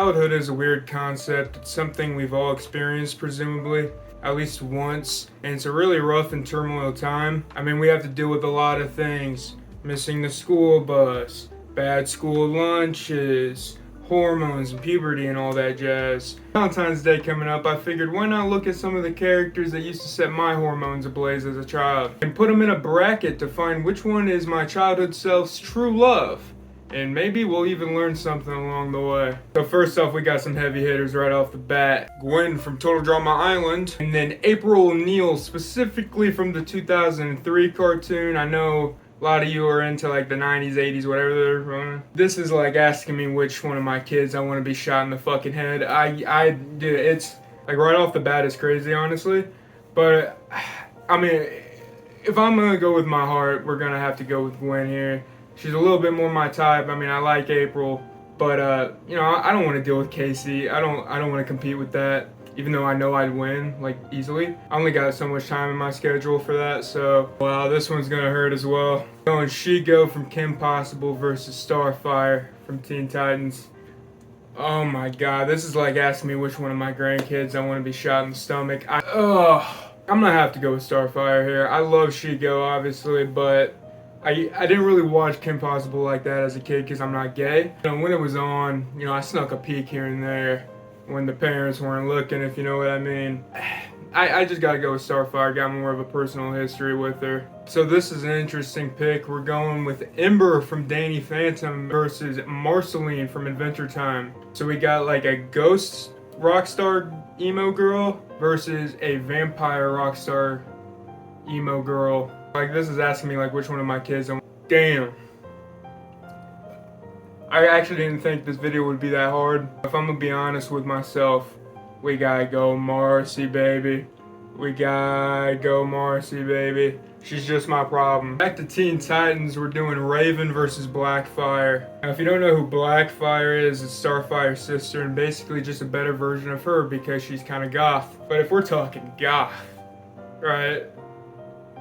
Childhood is a weird concept. It's something we've all experienced, presumably, at least once, and it's a really rough and turmoil time. I mean, we have to deal with a lot of things. Missing the school bus, bad school lunches, hormones and puberty and all that jazz. Valentine's Day coming up, I figured why not look at some of the characters that used to set my hormones ablaze as a child and put them in a bracket to find which one is my childhood self's true love. And maybe we'll even learn something along the way. So first off, we got some heavy hitters right off the bat. Gwen from Total Drama Island, and then April O'Neil, specifically from the 2003 cartoon. I know a lot of you are into like the 90s, 80s, whatever they're running. This is like asking me which one of my kids I want to be shot in the fucking head. It's like right off the bat, it's crazy, honestly. But I mean, if I'm gonna go with my heart, we're gonna have to go with Gwen here. She's a little bit more my type. I mean, I like April, but you know, I don't want to deal with Casey. I don't want to compete with that, even though I know I'd win, like, easily. I only got so much time in my schedule for that, so, wow, this one's gonna hurt as well. Going She-Go from Kim Possible versus Starfire from Teen Titans. Oh my god, this is like asking me which one of my grandkids I want to be shot in the stomach. I'm gonna have to go with Starfire here. I love She-Go, obviously, but I didn't really watch Kim Possible like that as a kid because I'm not gay. You know, when it was on, you know, I snuck a peek here and there when the parents weren't looking, if you know what I mean. I just gotta go with Starfire. Got more of a personal history with her. So this is an interesting pick. We're going with Ember from Danny Phantom versus Marceline from Adventure Time. So we got like a ghost rockstar emo girl versus a vampire rockstar emo girl. Like, this is asking me like which one of my kids I want. Damn. I actually didn't think this video would be that hard. If I'm gonna be honest with myself, we gotta go Marcy, baby. We gotta go Marcy, baby. She's just my problem. Back to Teen Titans, we're doing Raven versus Blackfire. Now, if you don't know who Blackfire is, it's Starfire's sister and basically just a better version of her because she's kind of goth. But if we're talking goth, right?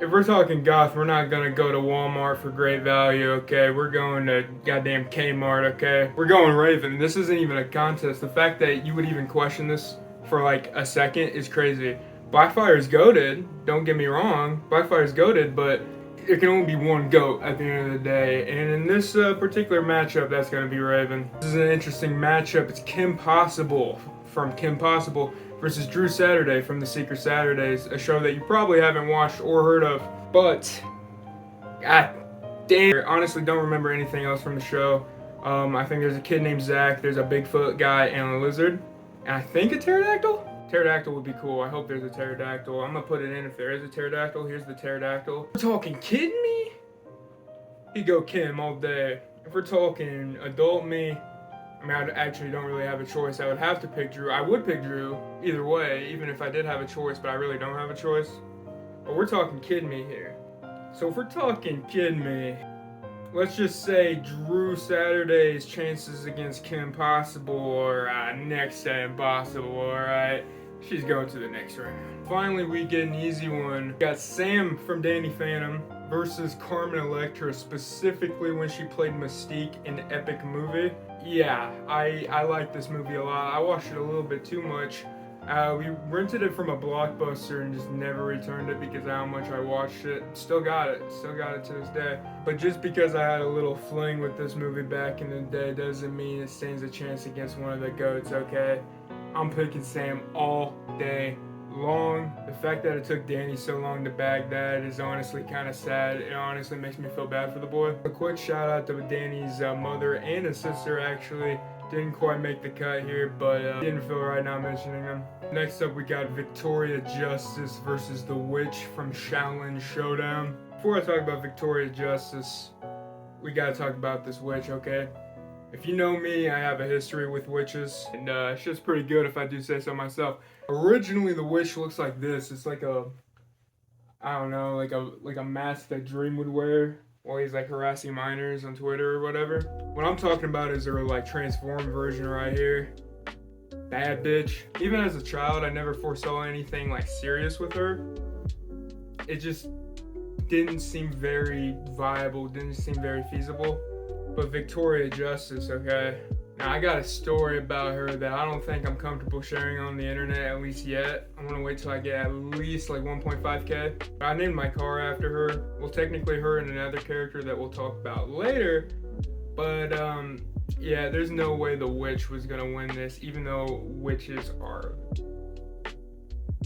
If we're talking goth, we're not gonna go to Walmart for great value, okay? We're going to goddamn Kmart, okay? We're going Raven. This isn't even a contest. The fact that you would even question this for like a second is crazy. Blackfire is goated, don't get me wrong. Blackfire is goated, but there can only be one goat at the end of the day. And in this particular matchup, that's gonna be Raven. This is an interesting matchup. It's Kim Possible from Kim Possible versus Drew Saturday from The Secret Saturdays, a show that you probably haven't watched or heard of, but god damn, I honestly don't remember anything else from the show. I think there's a kid named Zach, there's a Bigfoot guy and a lizard, and I think a pterodactyl? Pterodactyl would be cool. I hope there's a pterodactyl. I'm gonna put it in if there is a pterodactyl. Here's the pterodactyl. We're talking kidding me? You go Kim all day. If we're talking adult me, I mean, I actually don't really have a choice. I would have to pick Drew. I would pick Drew either way, even if I did have a choice, but I really don't have a choice. But we're talking kid me here. So if we're talking kid me, let's just say Drew Saturday's chances against Kim Possible are next to impossible, alright? She's going to the next round. Finally, we get an easy one. We got Sam from Danny Phantom versus Carmen Electra, specifically when she played Mystique in the Epic movie. Yeah, I like this movie a lot. I watched it a little bit too much. We rented it from a Blockbuster and just never returned it because of how much I watched it. Still got it to this day. But just because I had a little fling with this movie back in the day doesn't mean it stands a chance against one of the GOATs, okay? I'm picking Sam all day long. The fact that it took Danny so long to bag that is honestly kind of sad. It honestly makes me feel bad for the boy. A quick shout out to Danny's mother and his sister, actually. Didn't quite make the cut here, but didn't feel right now mentioning them. Next up, we got Victoria Justice versus the Witch from Shaolin Showdown. Before I talk about Victoria Justice, we gotta talk about this witch, okay? If you know me, I have a history with witches, and it's just pretty good if I do say so myself. Originally, the witch looks like this. It's like a, I don't know, like a mask that Dream would wear while he's like harassing minors on Twitter or whatever. What I'm talking about is her like transformed version right here. Bad bitch. Even as a child, I never foresaw anything like serious with her. It just didn't seem very viable, didn't seem very feasible. But Victoria Justice, okay? Now, I got a story about her that I don't think I'm comfortable sharing on the internet, at least yet. I want to wait till I get at least like 1.5K. I named my car after her. Well, technically her and another character that we'll talk about later. But, yeah, there's no way the witch was going to win this, even though witches are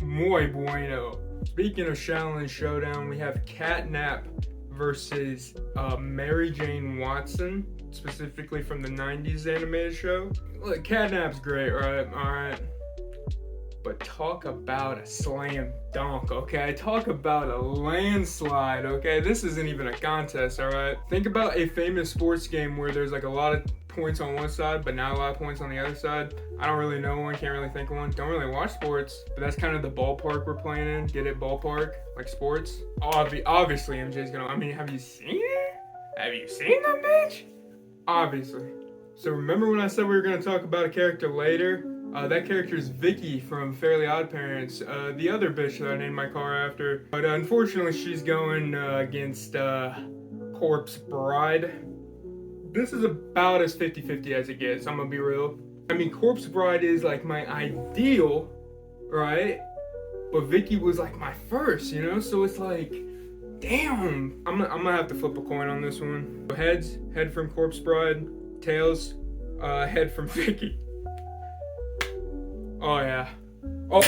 muy bueno. Speaking of Shaolin Showdown, we have Catnap versus Mary Jane Watson, specifically from the 90s animated show. Look, Catnap's great, right? Alright. But talk about a slam dunk, okay? Talk about a landslide, okay? This isn't even a contest, alright? Think about a famous sports game where there's like a lot of points on one side, but not a lot of points on the other side. I don't really know one, can't really think of one. Don't really watch sports, but that's kind of the ballpark we're playing in. Get it? Ballpark? Like sports? Obviously, MJ's gonna, I mean, have you seen it? Have you seen that bitch? Obviously. So remember when I said we were gonna talk about a character later? That character is Vicky from Fairly Odd Parents, the other bitch that I named my car after. But unfortunately, she's going against Corpse Bride. This is about as 50-50 as it gets, I'm gonna be real. I mean, Corpse Bride is like my ideal, right? But Vicky was like my first, you know? So it's like, damn. I'm gonna have to flip a coin on this one. Heads, head from Corpse Bride. Tails, head from Vicky. Oh yeah. Oh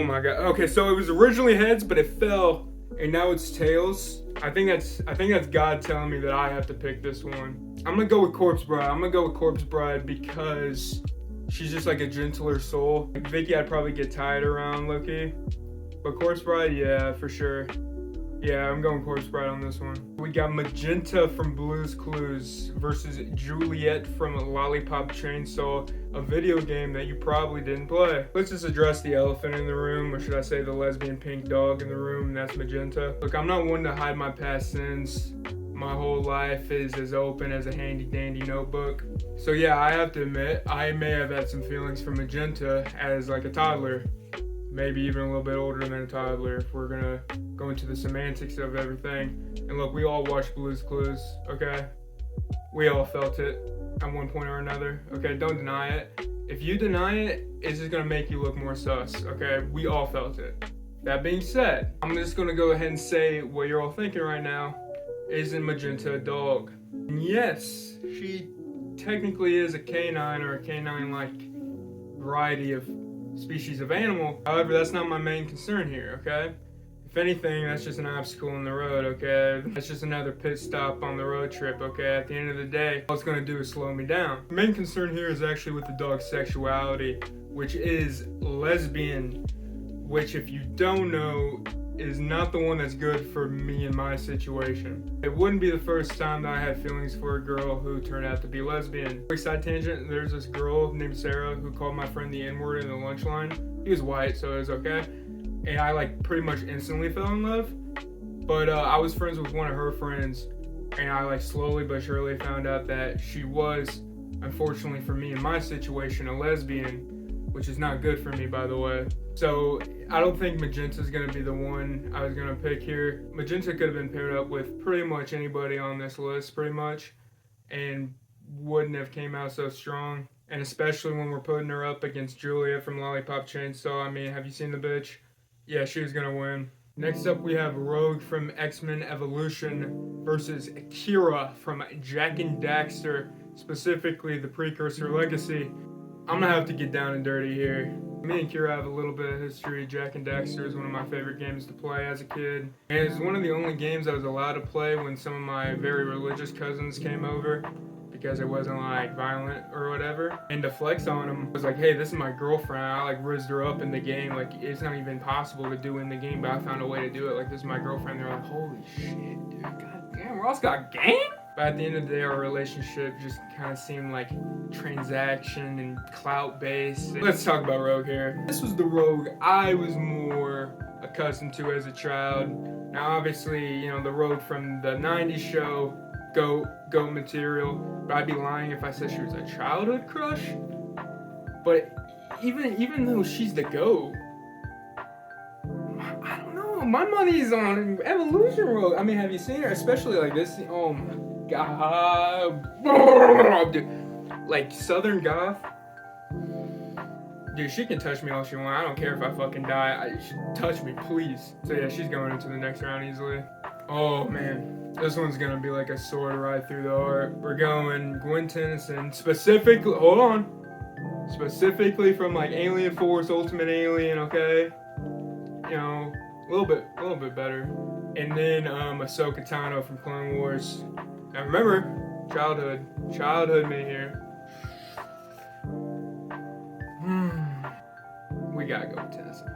my god. Okay, so it was originally heads, but it fell, and now it's tails. I think that's God telling me that I have to pick this one. I'm gonna go with Corpse Bride because she's just like a gentler soul. Like Vicky, I'd probably get tied around low-key. But Corpse Bride, yeah, for sure. Yeah, I'm going Corpse Bride on this one. We got Magenta from Blue's Clues versus Juliet from Lollipop Chainsaw, a video game that you probably didn't play. Let's just address the elephant in the room, or should I say the lesbian pink dog in the room, and that's Magenta. Look, I'm not one to hide my past sins. My whole life is as open as a handy dandy notebook. So yeah, I have to admit, I may have had some feelings for Magenta as like a toddler. Maybe even a little bit older than a toddler if we're gonna go into the semantics of everything. And look, we all watched Blue's Clues, okay? We all felt it at one point or another, okay? Don't deny it. If you deny it, it's just gonna make you look more sus, okay? We all felt it. That being said, I'm just gonna go ahead and say what you're all thinking right now. Isn't Magenta a dog? And yes, she technically is a canine or a canine-like variety of species of animal. However, that's not my main concern here, okay? If anything, that's just an obstacle in the road, okay? That's just another pit stop on the road trip, okay? At the end of the day, all it's gonna do is slow me down. The main concern here is actually with the dog's sexuality, which is lesbian, which if you don't know, is not the one that's good for me in my situation. It wouldn't be the first time that I had feelings for a girl who turned out to be lesbian. Quick side tangent, there's this girl named Sarah who called my friend the N-word in the lunch line. He was white, so it was okay. And I like pretty much instantly fell in love. But I was friends with one of her friends, and I like slowly but surely found out that she was, unfortunately for me in my situation, a lesbian, which is not good for me, by the way. So I don't think Magenta's gonna be the one I was gonna pick here. Magenta could have been paired up with pretty much anybody on this list, pretty much, and wouldn't have came out so strong. And especially when we're putting her up against Julia from Lollipop Chainsaw. I mean, have you seen the bitch? Yeah, she was gonna win. Next up, we have Rogue from X-Men Evolution versus Kira from Jak and Daxter, specifically the Precursor Legacy. I'm gonna have to get down and dirty here. Me and Kira have a little bit of history. Jak and Daxter is one of my favorite games to play as a kid. And it's one of the only games I was allowed to play when some of my very religious cousins came over, because it wasn't like violent or whatever. And to flex on them, I was like, hey, this is my girlfriend. I like rizzed her up in the game. Like, it's not even possible to do in the game, but I found a way to do it. Like, this is my girlfriend. They're like, holy shit, dude, goddamn, Ross got game? But at the end of the day, our relationship just kind of seemed like transaction and clout based. Let's talk about Rogue here. This was the Rogue I was more accustomed to as a child. Now, obviously, you know, the Rogue from the 90s show, Goat material, but I'd be lying if I said she was a childhood crush. But even though she's the GOAT, I don't know, my money's on Evolution Rogue. I mean, have you seen her? Especially like this, Dude, like Southern Goth. Dude, she can touch me all she wants. I don't care if I fucking die. She touch me, please. So yeah, she's going into the next round easily. Oh man, this one's gonna be like a sword right through the heart. We're going Gwen Tennyson, specifically. Hold on, specifically from like Alien Force, Ultimate Alien. Okay, you know, a little bit better. And then Ahsoka Tano from Clone Wars. Now remember, childhood me here. We gotta go with Tennyson.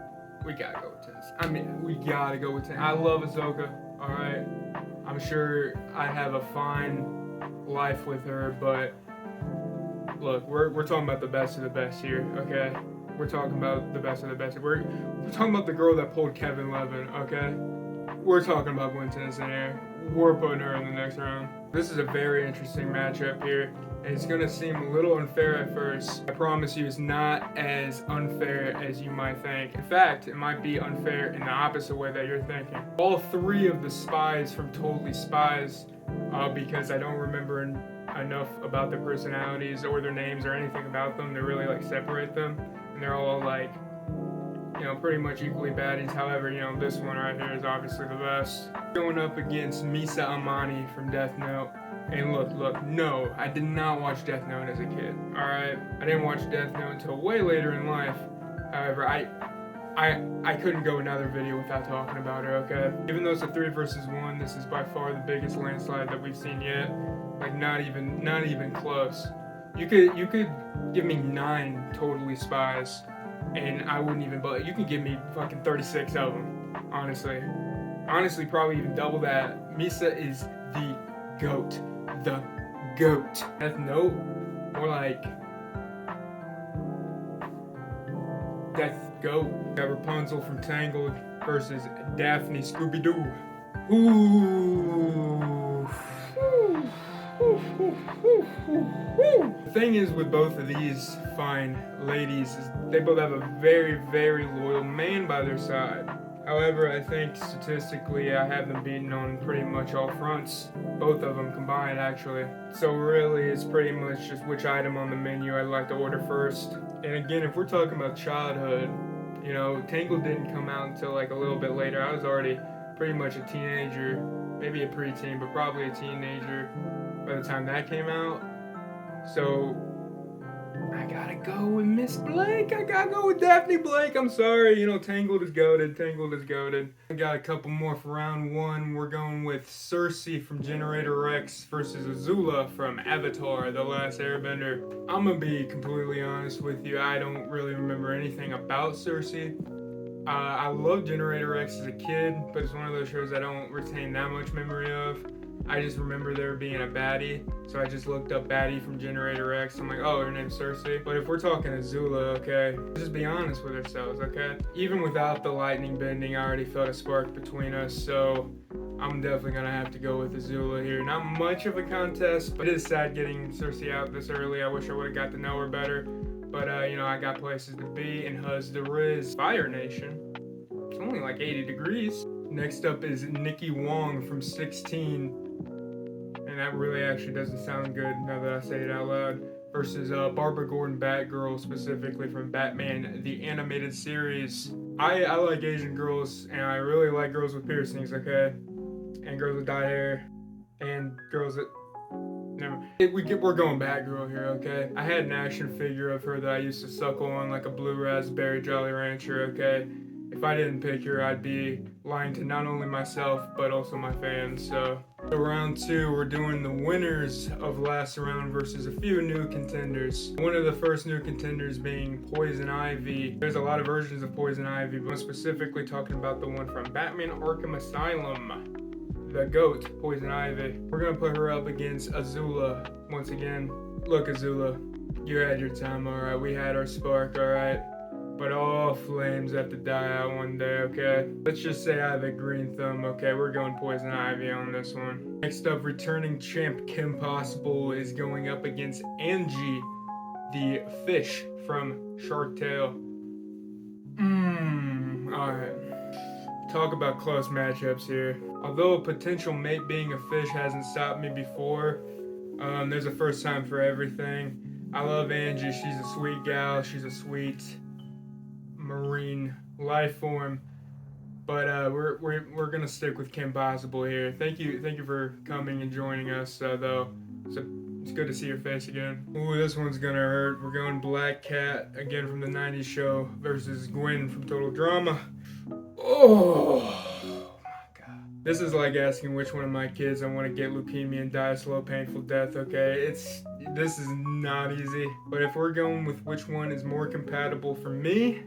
We gotta go with Tennyson. I mean, we gotta go with Tennyson. I love Ahsoka, alright? I'm sure I have a fine life with her, but look, we're talking about the best of the best here, okay? We're talking about the best of the best. We're talking about the girl that pulled Kevin Levin, okay? We're talking about Gwen Tennyson here. We're putting her in the next round. This is a very interesting matchup here. It's gonna seem a little unfair at first. I promise you it's not as unfair as you might think. In fact, it might be unfair in the opposite way that you're thinking. All three of the spies from Totally Spies, because I don't remember enough about their personalities or their names or anything about them to really like separate them. And they're all like, you know, pretty much equally baddies. However, you know, this one right here is obviously the best. Going up against Misa Amani from Death Note. And look, no, I did not watch Death Note as a kid, alright? I didn't watch Death Note until way later in life. However, I couldn't go another video without talking about her, okay? Even though it's a 3 versus 1, this is by far the biggest landslide that we've seen yet. Like, not even close. You could give me 9 Totally Spies, and I wouldn't even, but you can give me fucking 36 of them, honestly. Honestly, probably even double that. Misa is the GOAT. The GOAT. Death Note, more like Death GOAT. Got Rapunzel from Tangled versus Daphne Scooby-Doo. Ooh. The thing is with both of these fine ladies is they both have a very, very loyal man by their side. However, I think statistically I have them beaten on pretty much all fronts. Both of them combined, actually. So really, it's pretty much just which item on the menu I'd like to order first. And again, if we're talking about childhood, you know, Tangled didn't come out until like a little bit later. I was already pretty much a teenager, maybe a preteen, but probably a teenager by the time that came out. So I gotta go with Miss Blake. I gotta go with Daphne Blake. I'm sorry, you know, Tangled is goated. I got a couple more for round 1. We're going with Cersei from Generator Rex versus Azula from Avatar: The Last Airbender. I'm gonna be completely honest with you. I don't really remember anything about Cersei. I loved Generator X as a kid, but it's one of those shows I don't retain that much memory of. I just remember there being a baddie, so I just looked up baddie from Generator X. I'm like, oh, her name's Cersei. But if we're talking Azula, okay, just be honest with ourselves, okay? Even without the lightning bending, I already felt a spark between us, so I'm definitely gonna have to go with Azula here. Not much of a contest, but it is sad getting Cersei out this early. I wish I would have got to know her better. But, you know, I got places to be, and Huz the Riz, Fire Nation. It's only like 80 degrees. Next up is Nikki Wong from 16. And that really actually doesn't sound good now that I say it out loud. Versus Barbara Gordon Batgirl, specifically from Batman, the animated series. I like Asian girls, and I really like girls with piercings, okay? And girls with dyed hair, and girls that... Never. We're going Batgirl here, okay? I had an action figure of her that I used to suckle on like a blue raspberry Jolly Rancher, okay? If I didn't pick her, I'd be lying to not only myself, but also my fans, so round 2, we're doing the winners of last round versus a few new contenders. One of the first new contenders being Poison Ivy. There's a lot of versions of Poison Ivy, but I'm specifically talking about the one from Batman Arkham Asylum. The GOAT, Poison Ivy. We're gonna put her up against Azula once again. Look, Azula, you had your time, alright? We had our spark, alright? But all flames have to die out one day, okay? Let's just say I have a green thumb, okay? We're going Poison Ivy on this one. Next up, returning champ Kim Possible is going up against Angie, the fish from Shark Tale. Alright. talk about close matchups here. Although a potential mate being a fish hasn't stopped me before, there's a first time for everything. I love Angie. She's a sweet gal. She's a sweet marine life form. But we're gonna stick with Kim Possible here. Thank you for coming and joining us. Though, so it's good to see your face again. Ooh, this one's gonna hurt. We're going Black Cat again from the '90s show versus Gwen from Total Drama. Oh my god. This is like asking which one of my kids I want to get leukemia and die a slow, painful death. Okay, this is not easy. But if we're going with which one is more compatible for me,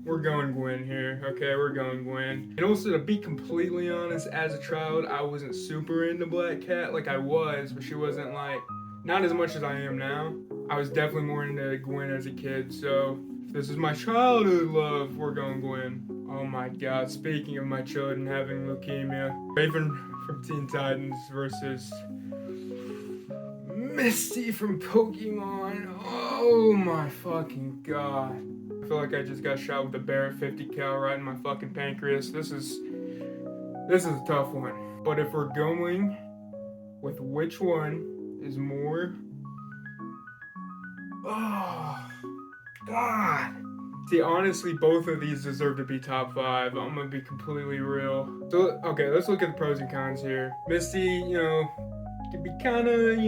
we're going Gwen here. Okay, we're going Gwen. And also, to be completely honest, as a child, I wasn't super into Black Cat. Like, I was, but she wasn't like, not as much as I am now. I was definitely more into Gwen as a kid. So, if this is my childhood love, we're going Gwen. Oh my god, speaking of my children having leukemia, Raven from Teen Titans versus Misty from Pokemon. Oh my fucking god. I feel like I just got shot with a Barrett 50 cal right in my fucking pancreas. This is a tough one. But if we're going with which one is more... Oh, God. See, honestly, both of these deserve to be top 5. I'm gonna be completely real. So, okay, let's look at the pros and cons here. Misty, can be kind of,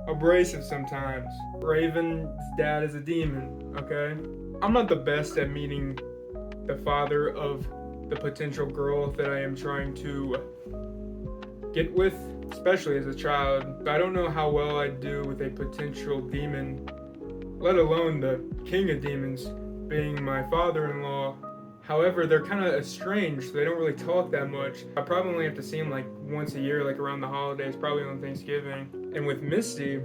abrasive sometimes. Raven's dad is a demon, okay? I'm not the best at meeting the father of the potential girl that I am trying to get with, especially as a child. I don't know how well I'd do with a potential demon, let alone the king of demons being my father-in-law. However, they're kind of estranged, so they don't really talk that much. I probably only have to see him like once a year, like around the holidays, probably on Thanksgiving. And with Misty,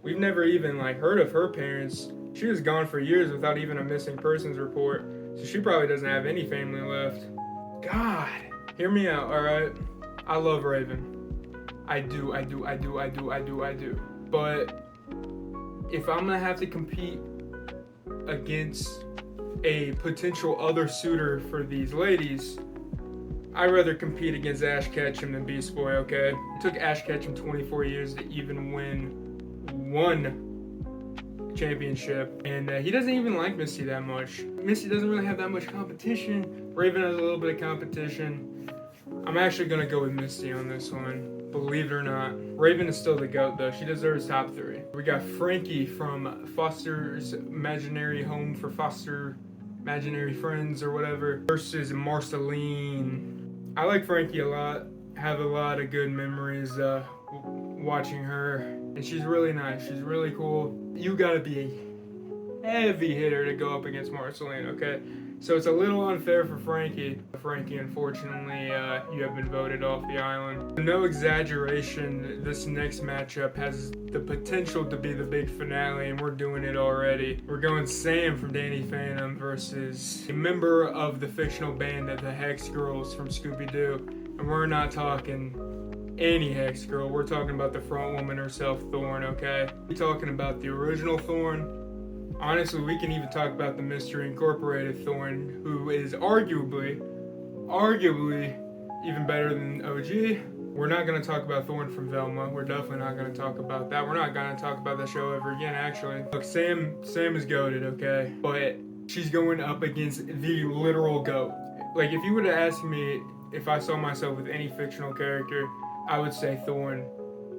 we've never even like heard of her parents. She was gone for years without even a missing persons report, so she probably doesn't have any family left. God, hear me out, alright? I love Raven. I do. But if I'm gonna have to compete against a potential other suitor for these ladies, I'd rather compete against Ash Ketchum than Beast Boy, okay? It took Ash Ketchum 24 years to even win one championship, and he doesn't even like Misty that much. Misty doesn't really have that much competition. Raven has a little bit of competition. I'm actually gonna go with Misty on this one, believe it or not. Raven is still the GOAT though. She deserves top 3. We got Frankie from Foster's Imaginary Home for Foster Imaginary Friends or whatever versus Marceline. I like Frankie a lot. Have a lot of good memories watching her, and she's really nice. She's really cool. You gotta be a heavy hitter to go up against Marceline, okay? So it's a little unfair for Frankie. Frankie, unfortunately, you have been voted off the island. No exaggeration, this next matchup has the potential to be the big finale, and we're doing it already. We're going Sam from Danny Phantom versus a member of the fictional band of the Hex Girls from Scooby-Doo. And we're not talking any Hex Girl. We're talking about the front woman herself, Thorn, okay? We're talking about the original Thorn. Honestly, we can even talk about the Mystery Incorporated Thorn, who is arguably even better than OG. We're not going to talk about Thorn from Velma. We're definitely not going to talk about that. We're not going to talk about that show ever again, actually. Look, Sam is goated, okay? But she's going up against the literal GOAT. Like, if you would have asked me if I saw myself with any fictional character, I would say Thorn.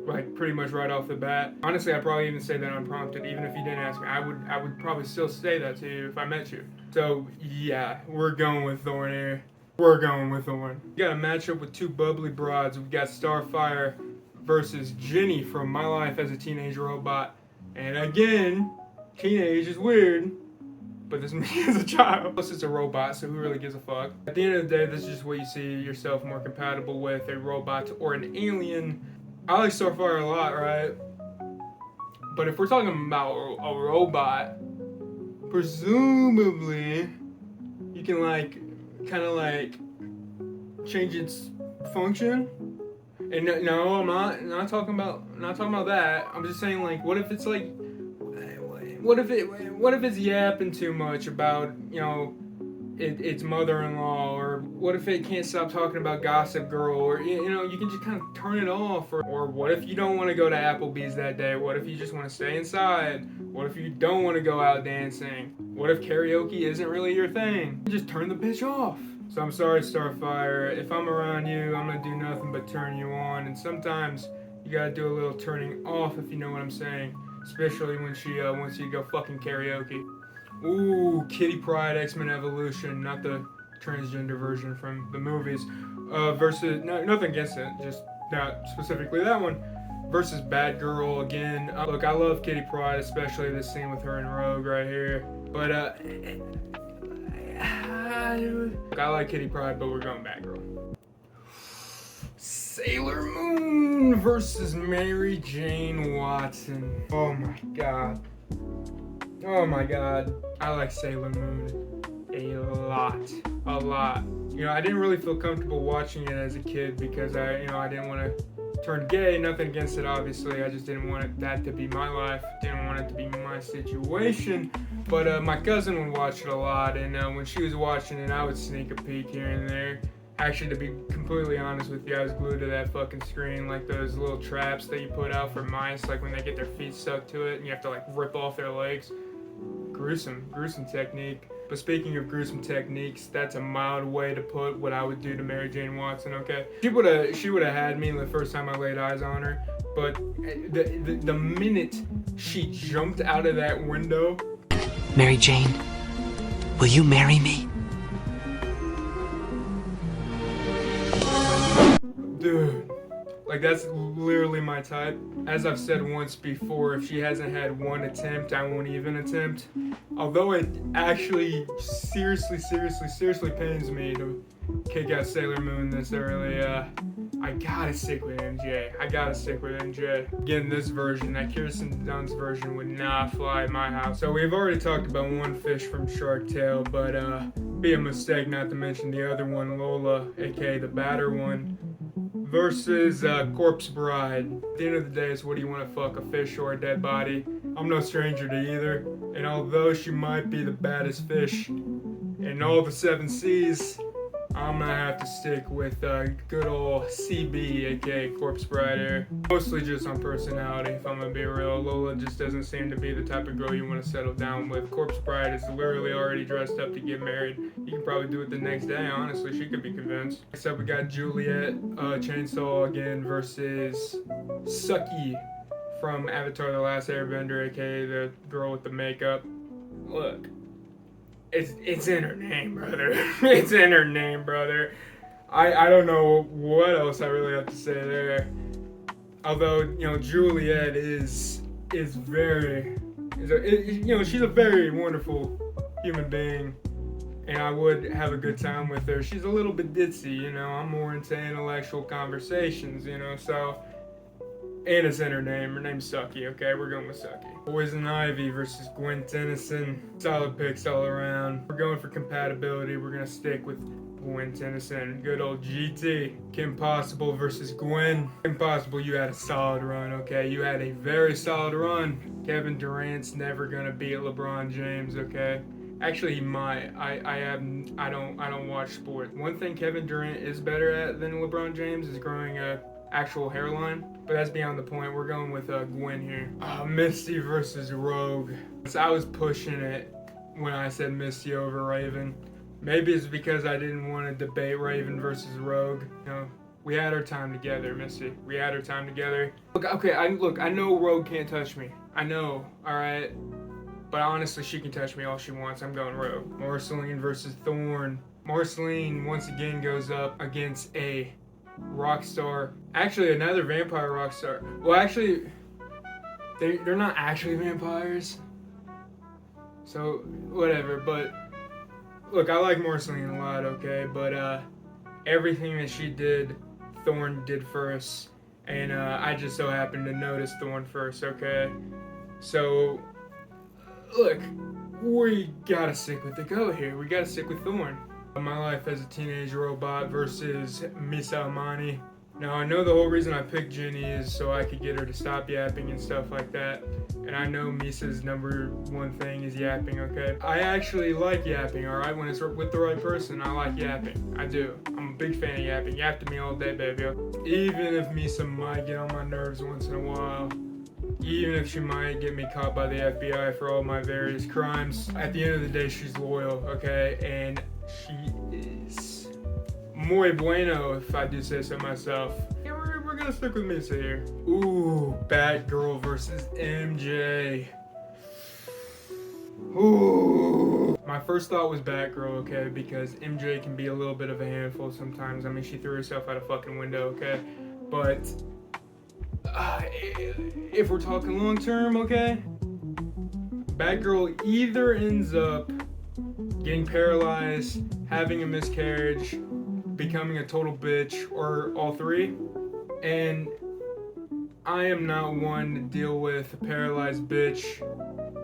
Like, pretty much right off the bat. Honestly, I'd probably even say that unprompted. Even if you didn't ask me, I would probably still say that to you if I met you. So, yeah, we're going with Thorn here. We're going with Thorn. We got a matchup with two bubbly broads. We've got Starfire versus Jenny from My Life as a Teenage Robot. And again, teenage is weird, but this is me as a child. Plus, it's a robot, so who really gives a fuck? At the end of the day, this is just what you see yourself more compatible with, a robot or an alien. I like Starfire a lot, right? But if we're talking about a robot, presumably you can kind of change its function. And no, I'm not talking about that. I'm just saying, what if it's what if it's yapping too much about its mother-in-law, or what if it can't stop talking about Gossip Girl, or you know, you can just kind of turn it off, or what if you don't want to go to Applebee's that day? What if you just want to stay inside? What if you don't want to go out dancing? What if karaoke isn't really your thing? Just turn the bitch off. So I'm sorry, Starfire. If I'm around you, I'm gonna do nothing but turn you on, and sometimes you gotta do a little turning off, if you know what I'm saying. Especially when she wants you to go fucking karaoke. Ooh, Kitty Pryde, X-Men Evolution, not the transgender version from the movies. Versus, no, nothing against it, just not specifically that one. Versus Bad Girl again. Look, I love Kitty Pryde, especially this scene with her and Rogue right here. But I like Kitty Pryde, but we're going Bad Girl. Sailor Moon versus Mary Jane Watson. Oh my god. Oh my god. I like Sailor Moon a lot. A lot. You know, I didn't really feel comfortable watching it as a kid because I didn't want to turn gay. Nothing against it, obviously. I just didn't want that to be my life. Didn't want it to be my situation. But my cousin would watch it a lot, and when she was watching it, I would sneak a peek here and there. Actually, to be completely honest with you, I was glued to that fucking screen, like those little traps that you put out for mice, like when they get their feet stuck to it and you have to like rip off their legs. Gruesome technique. But speaking of gruesome techniques, that's a mild way to put what I would do to Mary Jane Watson, okay? She would have had me the first time I laid eyes on her, but the minute she jumped out of that window... Mary Jane, will you marry me? Dude, like that's literally my type. As I've said once before, if she hasn't had one attempt, I won't even attempt. Although it actually seriously pains me to kick out Sailor Moon this early, I gotta stick with MJ. Again, this version, that Kirsten Dunst version, would not fly at my house. So we've already talked about one fish from Shark Tale, but be a mistake not to mention the other one, Lola, aka the batter one, versus Corpse Bride. At the end of the day, it's what do you want to fuck, a fish or a dead body? I'm no stranger to either, and although she might be the baddest fish in all the 7 seas, I'm gonna have to stick with good old CB, aka Corpse Bride here. Mostly just on personality, if I'm gonna be real. Lola just doesn't seem to be the type of girl you want to settle down with. Corpse Bride is literally already dressed up to get married. You can probably do it the next day, honestly. She could be convinced. Next up, we got Juliet Chainsaw again versus Suki from Avatar The Last Airbender, aka the girl with the makeup. Look. It's in her name, brother. It's in her name, brother. I don't know what else I really have to say there. Although, you know, Juliet is very, she's a very wonderful human being, and I would have a good time with her. She's a little bit ditzy, you know. I'm more into intellectual conversations, you know, so. And it's in her name. Her name's Suki, okay? We're going with Suki. Poison Ivy versus Gwen Tennyson. Solid picks all around. We're going for compatibility. We're going to stick with Gwen Tennyson. Good old GT. Kim Possible versus Gwen. Kim Possible, you had a solid run, okay? You had a very solid run. Kevin Durant's never going to beat LeBron James, okay? Actually, he might. I don't watch sports. One thing Kevin Durant is better at than LeBron James is growing a actual hairline, but that's beyond the point. We're going with Gwen here. Misty versus Rogue. So I was pushing it when I said Misty over Raven. Maybe it's because I didn't want to debate Raven versus Rogue. You know, we had our time together, Misty. We had our time together. Look, okay, I know Rogue can't touch me. I know, alright? But honestly, she can touch me all she wants. I'm going Rogue. Marceline versus Thorn. Marceline once again goes up against a rock star. Actually, another vampire rock star. Well, actually, they're not actually vampires. So, whatever. But, look, I like Marceline a lot, okay? But, everything that she did, Thorn did first. And, I just so happened to notice Thorn first, okay? So, look, we gotta stick with the goat here. We gotta stick with Thorn. My life as a teenage robot versus Miss Almani. Now, I know the whole reason I picked Jenny is so I could get her to stop yapping and stuff like that. And I know Misa's number one thing is yapping, okay? I actually like yapping, alright? When it's with the right person, I like yapping. I do. I'm a big fan of yapping. Yap to me all day, baby. Even if Misa might get on my nerves once in a while, even if she might get me caught by the FBI for all my various crimes, at the end of the day, she's loyal, okay? And she is muy bueno, if I do say so myself. Yeah, we're gonna stick with Misa here. Ooh, Batgirl versus MJ. Ooh. My first thought was Batgirl, okay, because MJ can be a little bit of a handful sometimes. I mean, she threw herself out a fucking window, okay? But if we're talking long term, okay, Batgirl either ends up getting paralyzed, having a miscarriage, becoming a total bitch, or all three. And I am not one to deal with a paralyzed bitch,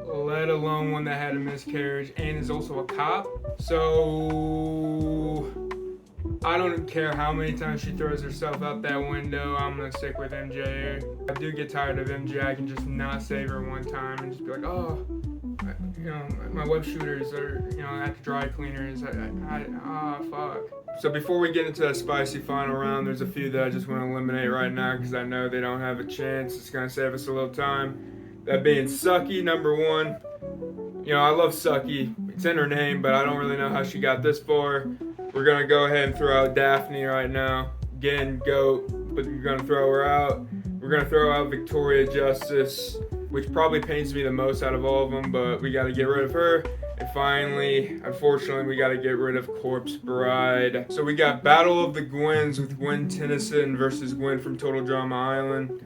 let alone one that had a miscarriage and is also a cop. So I don't care how many times she throws herself out that window, I'm gonna stick with MJ. I do get tired of MJ. I can just not save her one time and just be like, oh, you know, my web shooters are, you know, at the dry cleaners. Fuck. So before we get into that spicy final round, there's a few that I just want to eliminate right now because I know they don't have a chance. It's gonna save us a little time. That being Sucky, number one. You know, I love Sucky. It's in her name, but I don't really know how she got this far. We're gonna go ahead and throw out Daphne right now. Again, GOAT, but you're gonna throw her out. We're gonna throw out Victoria Justice, which probably pains me the most out of all of them, but we gotta get rid of her. And finally, unfortunately, we gotta get rid of Corpse Bride. So we got Battle of the Gwens with Gwen Tennyson versus Gwen from Total Drama Island.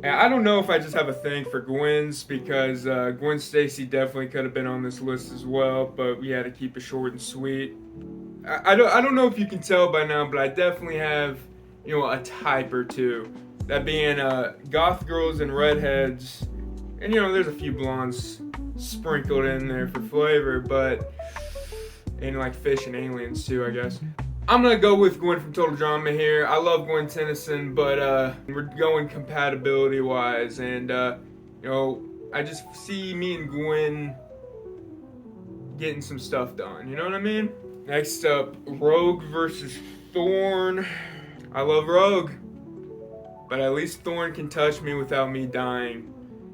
And I don't know if I just have a thing for Gwens because Gwen Stacy definitely could have been on this list as well, but we had to keep it short and sweet. I don't know if you can tell by now, but I definitely have, you know, a type or two. That being goth girls and redheads. And, you know, there's a few blondes sprinkled in there for flavor, but, and like fish and aliens too, I guess. I'm gonna go with Gwen from Total Drama here. I love Gwen Tennyson, but we're going compatibility wise, and you know, I just see me and Gwen getting some stuff done, you know what I mean? Next up, Rogue versus Thorn. I love Rogue, but at least Thorn can touch me without me dying.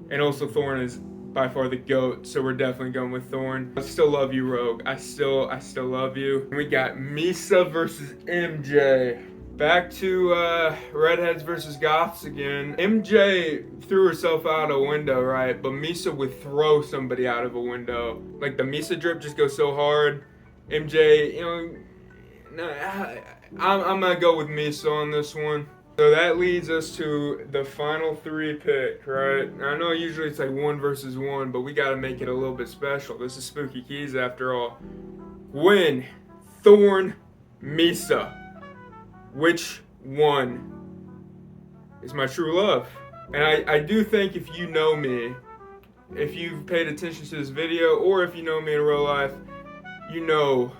And also Thorn is by far the GOAT, so we're definitely going with Thorn. I still love you, Rogue. I still love you. And we got Misa versus MJ. Back to redheads versus goths again. MJ threw herself out a window, right? But Misa would throw somebody out of a window. Like the Misa drip just goes so hard. MJ, you know, I'm gonna go with Misa on this one. So that leads us to the final three pick, right? I know usually it's like 1 versus 1, but we gotta make it a little bit special. This is Spooky Keys after all. Gwen, Thorn, Misa. Which one is my true love? And I do think if you know me, if you've paid attention to this video, or if you know me in real life, you know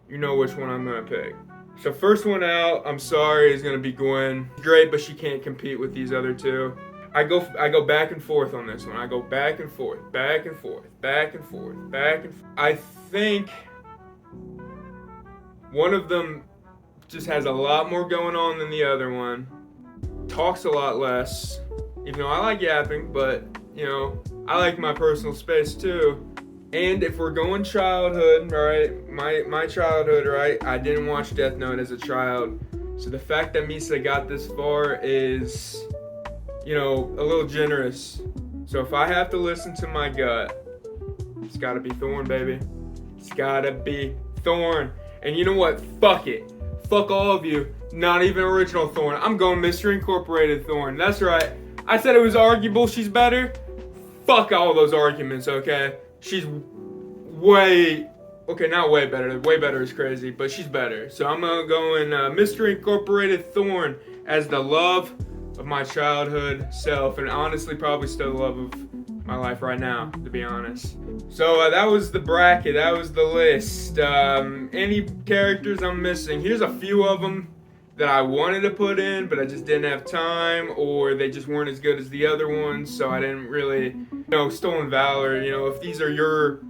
which one I'm gonna pick. So first one out, I'm sorry, is gonna be Gwen. Great, but she can't compete with these other two. I go back and forth on this one. I go back and forth, back and forth, back and forth, back and forth. I think one of them just has a lot more going on than the other one. Talks a lot less. Even though I like yapping, but you know, I like my personal space too. And if we're going childhood, right, my childhood, right, I didn't watch Death Note as a child. So the fact that Misa got this far is, you know, a little generous. So if I have to listen to my gut, it's gotta be Thorn, baby. It's gotta be Thorn. And you know what? Fuck it. Fuck all of you. Not even original Thorn. I'm going Mystery Incorporated Thorn. That's right. I said it was arguable she's better. Fuck all those arguments, okay? She's way, okay, not way better. Way better is crazy, but she's better. So I'm gonna go in Mystery Incorporated Thorn as the love of my childhood self, and honestly, probably still the love of my life right now, to be honest. So that was the bracket. That was the list. Any characters I'm missing? Here's a few of them. that I wanted to put in, but I just didn't have time, or they just weren't as good as the other ones, so I didn't really, Stolen Valor, if these are your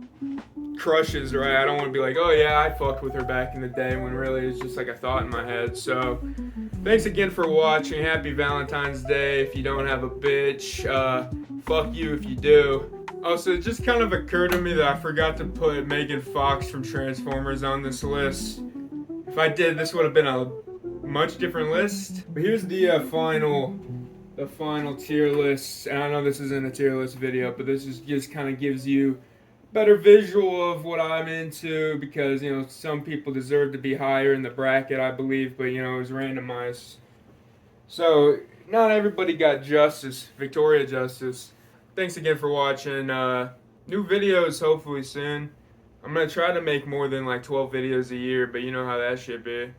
crushes, right, I don't want to be like, oh yeah, I fucked with her back in the day, when really it's just like a thought in my head. So thanks again for watching. Happy Valentine's Day. If you don't have a bitch, fuck you if you do. Also, it just kind of occurred to me that I forgot to put Megan Fox from Transformers on this list. If I did, this would have been a much different list. But here's the final tier list. And I know this isn't a tier list video, but this is just kind of gives you better visual of what I'm into, because some people deserve to be higher in the bracket, I believe, but it was randomized. So not everybody got Victoria Justice. Thanks again for watching. New videos hopefully soon. I'm gonna try to make more than like 12 videos a year, but you know how that shit be.